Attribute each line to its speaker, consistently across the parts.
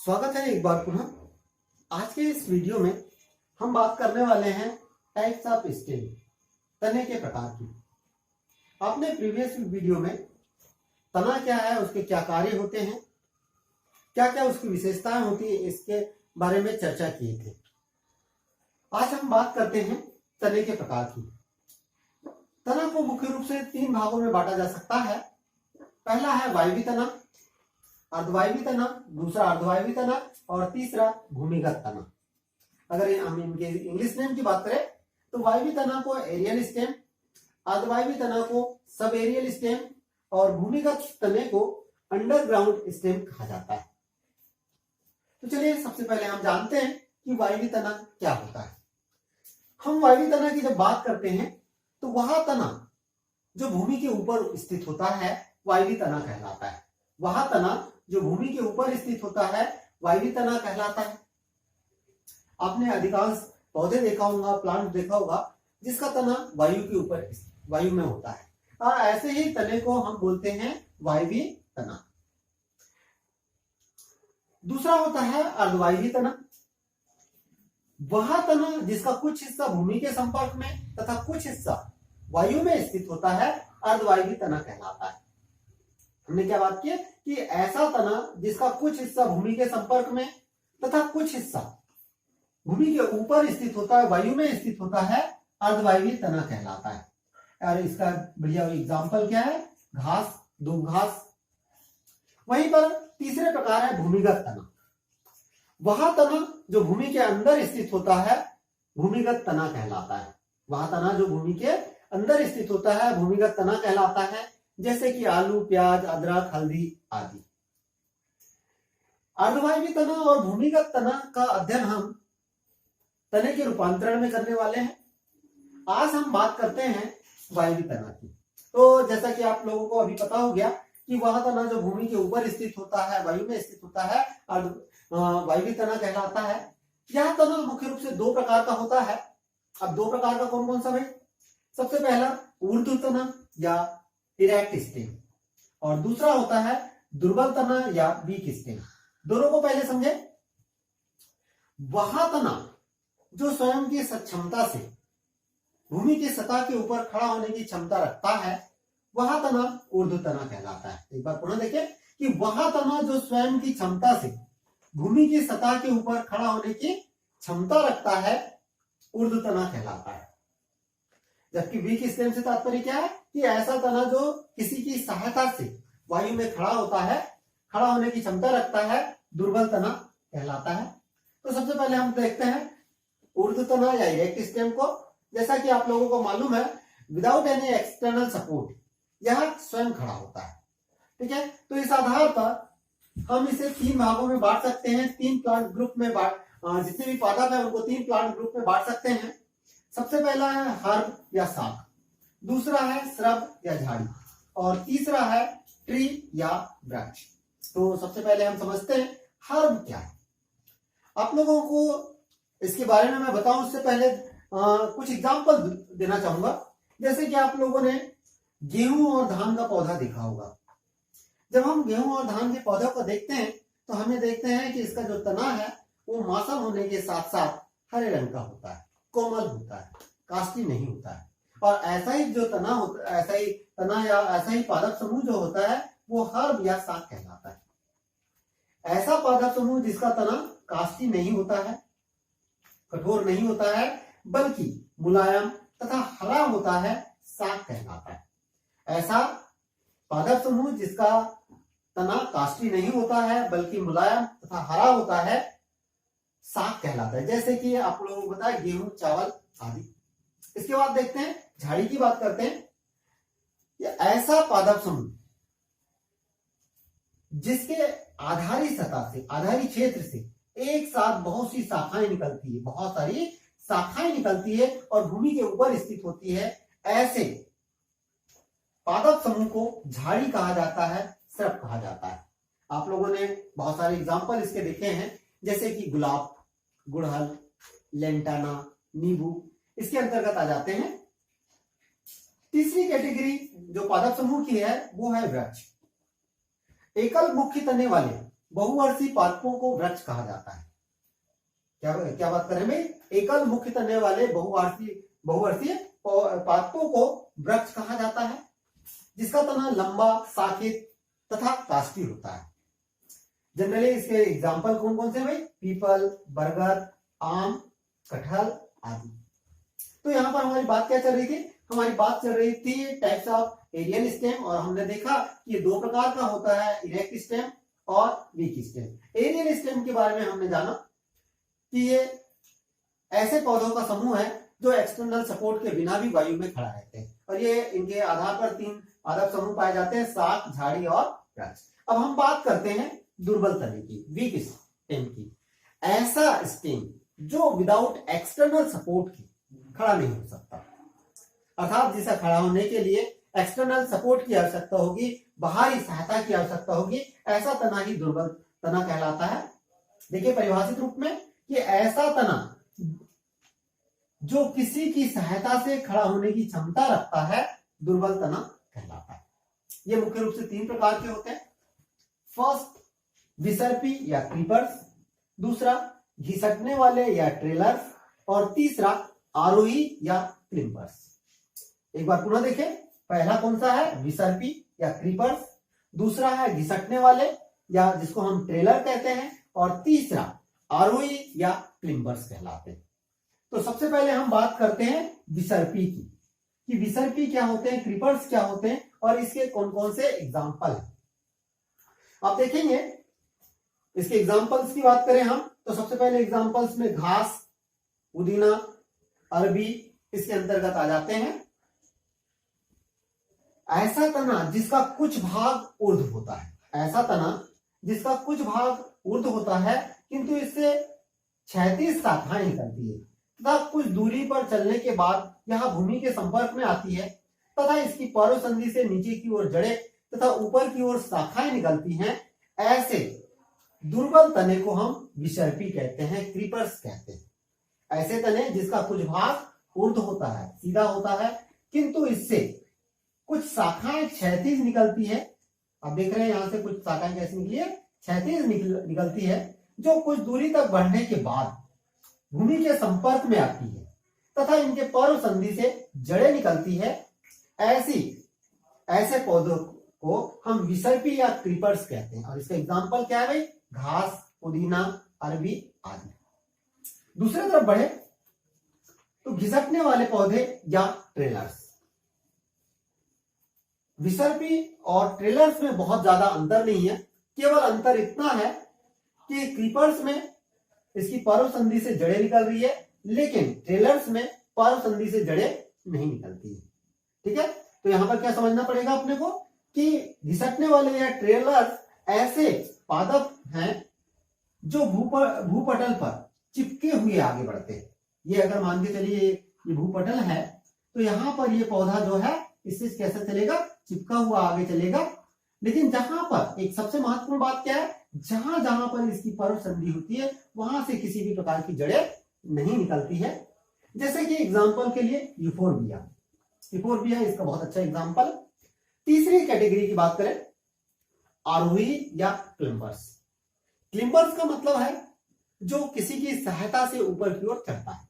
Speaker 1: स्वागत है एक बार पुनः। आज के इस वीडियो में हम बात करने वाले हैं टाइप्स ऑफ स्टेम, तने के प्रकार की। आपने प्रीवियस वीडियो में तना क्या है, उसके क्या कार्य होते हैं, क्या क्या उसकी विशेषताएं होती है, इसके बारे में चर्चा किए थे। आज हम बात करते हैं तने के प्रकार की। तना को मुख्य रूप से 3 भागों में बांटा जा सकता है। पहला है वायवी तना, अर्धवायवी तना, दूसरा अर्धवायवी तना और तीसरा भूमिगत तना। अगर हम इनके इंग्लिश नेम की बात करें तो वायवी तना को एरियल स्टेम, अर्धवायवी तना को सब एरियल स्टेम और भूमिगत तने को अंडरग्राउंड स्टेम कहा जाता है। तो चलिए सबसे पहले हम जानते हैं कि वायवी तना क्या होता है। हम वायवी तना की जब बात करते हैं तो वह तना जो भूमि के ऊपर स्थित होता है वायवी तना कहलाता है। वह तना जो भूमि के ऊपर स्थित होता है वायवी तना कहलाता है। आपने अधिकांश पौधे देखा होगा, प्लांट देखा होगा जिसका तना वायु के ऊपर, वायु में होता है, और ऐसे ही तने को हम बोलते हैं वायवी तना। दूसरा होता है अर्धवायवी तना। वह तना जिसका कुछ हिस्सा भूमि के संपर्क में तथा कुछ हिस्सा वायु में स्थित होता है अर्धवायवी तना कहलाता है। हमने क्या बात की कि ऐसा तना जिसका कुछ हिस्सा भूमि के संपर्क में तथा कुछ हिस्सा भूमि के ऊपर स्थित होता है, वायु में स्थित होता है, अर्धवायवी तना कहलाता है। और इसका बढ़िया एग्जांपल क्या है? घास, दूब घास। वहीं पर तीसरे प्रकार है भूमिगत तना। वह तना जो भूमि के अंदर स्थित होता है भूमिगत तना कहलाता है। वह तना जो भूमि के अंदर स्थित होता है भूमिगत तना कहलाता है, जैसे कि आलू, प्याज, अदरक, हल्दी आदि। अर्धवायवी तना और भूमिगत तना का अध्ययन हम तने के रूपांतरण में करने वाले हैं। आज हम बात करते हैं वायवी तना की। तो जैसा कि आप लोगों को अभी पता हो गया कि वह तना जो भूमि के ऊपर स्थित होता है, वायु में स्थित होता है, वायवी तना कहलाता है। यह तना मुख्य रूप से 2 प्रकार का होता है। अब 2 प्रकार का कौन कौन सा भाई? सबसे पहला ऊर्ध्व तना या इरेक्ट स्टेम, और दूसरा होता है दुर्बल तना या वीक स्टेम। दोनों को पहले समझे। वह तना जो स्वयं की सक्षमता से भूमि की सतह के ऊपर खड़ा होने की क्षमता रखता है वह तना ऊर्ध्व तना कहलाता है। एक बार पुनः देखें कि वह तना जो स्वयं की क्षमता से भूमि की सतह के ऊपर खड़ा होने की क्षमता रखता है ऊर्ध्व तना कहलाता है। जबकि वीक स्टेम से तात्पर्य क्या है कि ऐसा तना जो किसी की सहायता से वायु में खड़ा होता है, खड़ा होने की क्षमता रखता है, दुर्बल तना कहलाता है। तो सबसे पहले हम देखते हैं ऊर्ध्व तना या इरेक्ट स्टेम को। जैसा कि आप लोगों को मालूम है, विदाउट एनी एक्सटर्नल सपोर्ट यह स्वयं खड़ा होता है। ठीक है, तो इस आधार पर हम इसे 3 भागों में बांट सकते हैं। 3 प्लांट ग्रुप में जितने भी पादप है उनको 3 प्लांट ग्रुप में बांट सकते हैं। सबसे पहला है हर्ब या साग, दूसरा है श्रब या झाड़ी, और तीसरा है ट्री या वृक्ष। तो सबसे पहले हम समझते हैं हर्ब क्या है। आप लोगों को इसके बारे में मैं बताऊं उससे पहले कुछ एग्जांपल देना चाहूंगा। जैसे कि आप लोगों ने गेहूं और धान का पौधा देखा होगा। जब हम गेहूं और धान के पौधों को देखते हैं तो हमें देखते हैं कि इसका जो तना है वो मासल होने के साथ साथ हरे रंग का होता है, कोमल होता है, काष्ठी नहीं होता है। और ऐसा ही जो तना होता है, ऐसा ही तना या ऐसा ही पादप समूह जो होता है वो हर्ब या साग कहलाता है। ऐसा पादप समूह जिसका तना काष्ठी नहीं होता है, कठोर नहीं होता है, बल्कि मुलायम तथा हरा होता है, साग कहलाता है। ऐसा पादप समूह जिसका तना काष्ठी नहीं होता है बल्कि मुलायम तथा हरा होता है, साग कहलाता है। जैसे कि आप लोगों को पता है गेहूं, चावल आदि। इसके बाद देखते हैं झाड़ी की बात करते हैं। ये ऐसा पादप समूह जिसके आधारी सतह से, आधारी क्षेत्र से एक साथ बहुत सी शाखाएं निकलती है, बहुत सारी शाखाएं निकलती है और भूमि के ऊपर स्थित होती है, ऐसे पादप समूह को झाड़ी कहा जाता है, श्रब कहा जाता है। आप लोगों ने बहुत सारे एग्जाम्पल इसके देखे हैं, जैसे कि गुलाब, गुड़हल, लेंटाना, नींबू इसके अंतर्गत आ जाते हैं। तीसरी कैटेगरी जो पादप समूह की है वो है वृक्ष। एकल मुख्य तने वाले बहुवर्षीय पादपों को वृक्ष कहा जाता है। क्या बात करें भाई? एकल मुख्य तने वाले बहुवर्षीय पादपों को वृक्ष कहा जाता है, जिसका तना लंबा, शाखित तथा काष्ठी होता है। जनरली इसके एग्जाम्पल कौन कौन से भाई? पीपल, बरगद, आम, कटहल आदि। तो यहाँ पर हमारी बात क्या चल रही थी? हमारी बात चल रही थी टाइप्स ऑफ एरियल स्टेम, और हमने देखा कि ये दो प्रकार का होता है, इरेक्ट स्टेम और वीक स्टेम। एरियल स्टेम के बारे में हमने जाना कि ये ऐसे पौधों का समूह है जो एक्सटर्नल सपोर्ट के बिना भी वायु में खड़ा रहते हैं, और ये इनके आधार पर 3 आदर्श समूह पाए जाते हैं, शाख, झाड़ी और वृक्ष। अब हम बात करते हैं दुर्बल तने की, वीक स्टेम की। ऐसा स्टेम जो विदाउट एक्सटर्नल सपोर्ट के खड़ा नहीं हो सकता, अर्थात जिसे खड़ा होने के लिए एक्सटर्नल सपोर्ट की आवश्यकता होगी, बाहरी सहायता की आवश्यकता होगी, ऐसा तना ही दुर्बल तना कहलाता है। देखिए परिभाषित रूप में कि ऐसा तना जो किसी की सहायता से खड़ा होने की क्षमता रखता है, दुर्बल तना कहलाता है। ये मुख्य रूप से 3 प्रकार के होते हैं। फर्स्ट, विसर्पी या क्रीपर्स, दूसरा घिसटने वाले या ट्रेलर्स, और तीसरा आरोही या क्लिम्पर्स। एक बार पुनः देखें, पहला कौन सा है? विसर्पी या क्रीपर्स, दूसरा है घिसटने वाले या जिसको हम ट्रेलर कहते हैं, और तीसरा आरोही या क्लिम्पर्स कहलाते हैं। तो सबसे पहले हम बात करते हैं विसर्पी की, कि विसर्पी क्या होते हैं, क्रीपर्स क्या होते हैं, और इसके कौन कौन से एग्जाम्पल हैं। आप देखेंगे इसके एग्जाम्पल्स की बात करें हम, तो सबसे पहले एग्जाम्पल्स में घास, पुदीना, अरबी इसके अंतर्गत आ जाते हैं। ऐसा तना जिसका कुछ भाग ऊर्ध्व होता है, ऐसा तना जिसका कुछ भाग ऊर्ध्व होता है किंतु इससे क्षैतिज शाखाएं निकलती है तथा कुछ दूरी पर चलने के बाद यह भूमि के संपर्क में आती है तथा इसकी पर्व संधि से नीचे की ओर जड़ें तथा ऊपर की ओर शाखाएं निकलती हैं, ऐसे दुर्बल तने को हम विसर्पी कहते हैं, क्रीपर्स कहते हैं। ऐसे तने जिसका कुछ भाग ऊर्ध्व होता है, सीधा होता है, किंतु इससे कुछ शाखाएं क्षैतिज निकलती है। आप देख रहे हैं यहां से कुछ शाखाएं कैसी निकली है? क्षैतिज निकलती है, जो कुछ दूरी तक बढ़ने के बाद भूमि के संपर्क में आती है तथा इनके पर्व संधि से जड़ें निकलती है। ऐसे पौधों को हम विसर्पी या क्रीपर्स कहते हैं। और इसका एग्जाम्पल क्या है भाई? घास, पुदीना, अरबी आदि। दूसरे तरफ बढ़े तो घिसटने वाले पौधे या ट्रेलर्स। विसर्पी और ट्रेलर्स में बहुत ज्यादा अंतर नहीं है, केवल अंतर इतना है कि क्रीपर्स में इसकी पर्व संधि से जड़ें निकल रही है, लेकिन ट्रेलर्स में पर्व संधि से जड़ें नहीं निकलती है। ठीक है, तो यहां पर क्या समझना पड़ेगा अपने को कि घिसटने वाले या ट्रेलर्स ऐसे पादप हैं जो भूपटल पर चिपके हुए आगे बढ़ते हैं। ये अगर मान के चलिए ये भूपटल है, तो यहां पर ये पौधा जो है इससे कैसे चलेगा? चिपका हुआ आगे चलेगा। लेकिन जहां पर एक सबसे महत्वपूर्ण बात क्या है, जहां जहां पर इसकी पर्व संधि होती है वहां से किसी भी प्रकार की जड़ें नहीं निकलती है। जैसे कि एग्जाम्पल के लिए यूफोर्बिया, यूफोर्बिया इसका बहुत अच्छा एग्जाम्पल। तीसरी कैटेगरी की बात करें, आरोही या क्लिम्पर्स। क्लिम्पर्स का मतलब है जो किसी की सहायता से ऊपर की ओर चढ़ता है।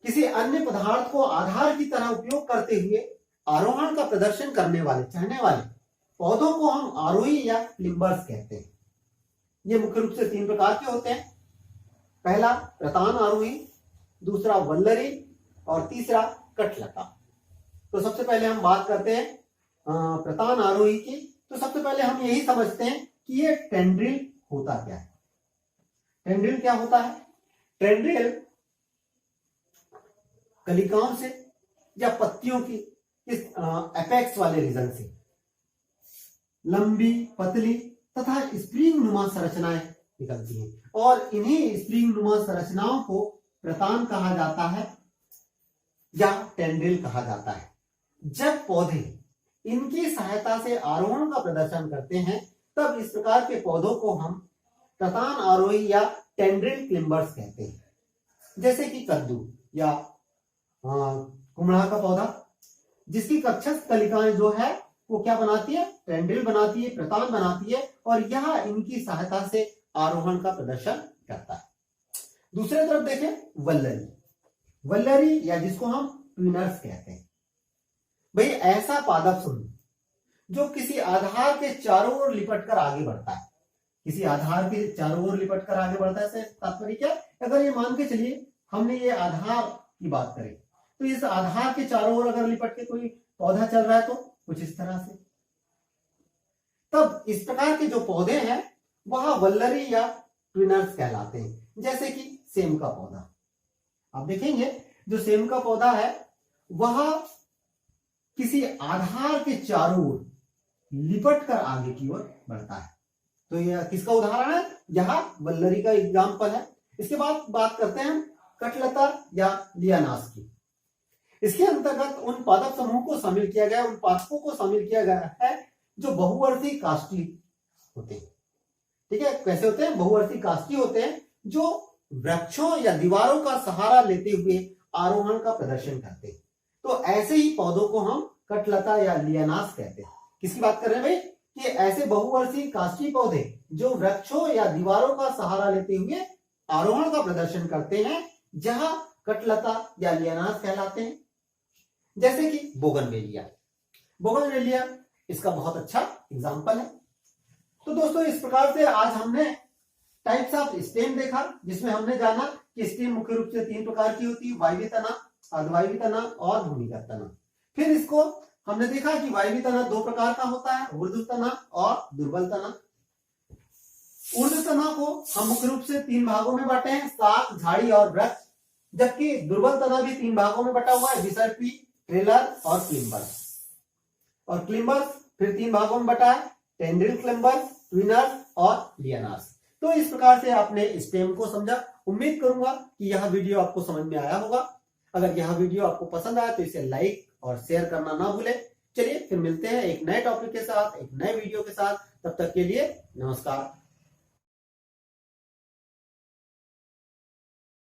Speaker 1: किसी अन्य पदार्थ को आधार की तरह उपयोग करते हुए आरोहण का प्रदर्शन करने वाले, चढ़ने वाले पौधों को हम आरोही या क्लिम्पर्स कहते हैं। ये मुख्य रूप से 3 प्रकार के होते हैं। पहला प्रतान आरोही, दूसरा वल्लरी और तीसरा कटलता। तो सबसे पहले हम बात करते हैं प्रतान आरोही की। तो सबसे पहले हम यही समझते हैं कि ये टेंड्रिल होता क्या है। टेंड्रिल क्या होता है? टेंड्रिल कलिकाओं से या पत्तियों की इस एपेक्स वाले रीजन से लंबी, पतली तथा स्प्रिंग नुमा संरचनाएं निकलती हैं, और इन्हीं स्प्रिंग नुमा संरचनाओं को प्रतान कहा जाता है या टेंड्रिल कहा जाता है। जब पौधे इनकी सहायता से आरोहण का प्रदर्शन करते हैं तब इस प्रकार के पौधों को हम प्रतान आरोही या टेंड्रिल क्लिम्पर्स कहते हैं। जैसे कि कद्दू या कुमड़ा का पौधा, जिसकी कक्षस्थ कलिकाएं जो है वो क्या बनाती है, टेंड्रिल बनाती है, प्रतान बनाती है, और यह इनकी सहायता से आरोहण का प्रदर्शन करता है। दूसरे तरफ देखें वल्लरी, वल्लरी या जिसको हम ट्विनर्स कहते हैं। भाई ऐसा पादप समूह जो किसी आधार के चारों ओर लिपट कर आगे बढ़ता है, किसी आधार के चारों ओर लिपट कर आगे बढ़ता है, तात्पर्य क्या, अगर ये मान के चलिए हमने ये आधार की बात करें तो इस आधार के चारों ओर अगर लिपट के कोई पौधा चल रहा है तो कुछ इस तरह से, तब इस प्रकार के जो पौधे हैं वह वल्लरी या ट्विनर्स कहलाते हैं। जैसे कि सेम का पौधा, आप देखेंगे जो सेम का पौधा है वह किसी आधार के चारों ओर लिपट कर आगे की ओर बढ़ता है। तो यह किसका उदाहरण है, यह वल्लरी का एग्जाम्पल है। इसके बाद बात करते हैं कटलता या लियानास की। इसके अंतर्गत उन पादप समूह को शामिल किया गया, उन पादपों को शामिल किया गया है जो बहुवर्षीय काष्ठी होते हैं। ठीक है, कैसे होते हैं, बहुवर्षीय काष्ठी होते हैं जो वृक्षों या दीवारों का सहारा लेते हुए आरोहण का प्रदर्शन करते हैं। तो ऐसे ही पौधों को हम कटलता या लियानास कहते हैं। किसकी बात कर रहे हैं भाई, कि ऐसे बहुवर्षीय काष्ठी पौधे जो वृक्षों या दीवारों का सहारा लेते हुए आरोहण का प्रदर्शन करते हैं, जहां कटलता या लियानास कहलाते हैं। जैसे कि बोगनवेलिया, बोगनवेलिया इसका बहुत अच्छा एग्जाम्पल है। तो दोस्तों इस प्रकार से आज हमने टाइप्स ऑफ स्टेम देखा, जिसमें हमने जाना कि स्टेम मुख्य रूप से 3 प्रकार की होती है, वायवीय तना, अर्धवायवीय तना और भूमिगत तना। फिर इसको हमने देखा कि वायवीय तना 2 प्रकार का होता है, ऊर्ध्व तना और दुर्बल तना। ऊर्ध्व तना को हम मुख्य रूप से 3 भागों में बांटे हैं, शाख, झाड़ी और वृक्ष, जबकि दुर्बल तना भी 3 भागों में बटा हुआ है, विसर्पी, ट्रेलर और क्लिम्बर्स। और क्लिम्बर्स फिर 3 भागों में बटा है, टेंड्रिल क्लिम्बर्स, ट्विनर्स और लियानास। तो इस प्रकार से आपने स्टेम को समझा। उम्मीद करूंगा कि यह वीडियो आपको समझ में आया होगा। अगर यह वीडियो आपको पसंद आया तो इसे लाइक और शेयर करना ना भूलें। चलिए फिर मिलते हैं एक नए टॉपिक के साथ, एक नए वीडियो के साथ। तब तक के लिए नमस्कार।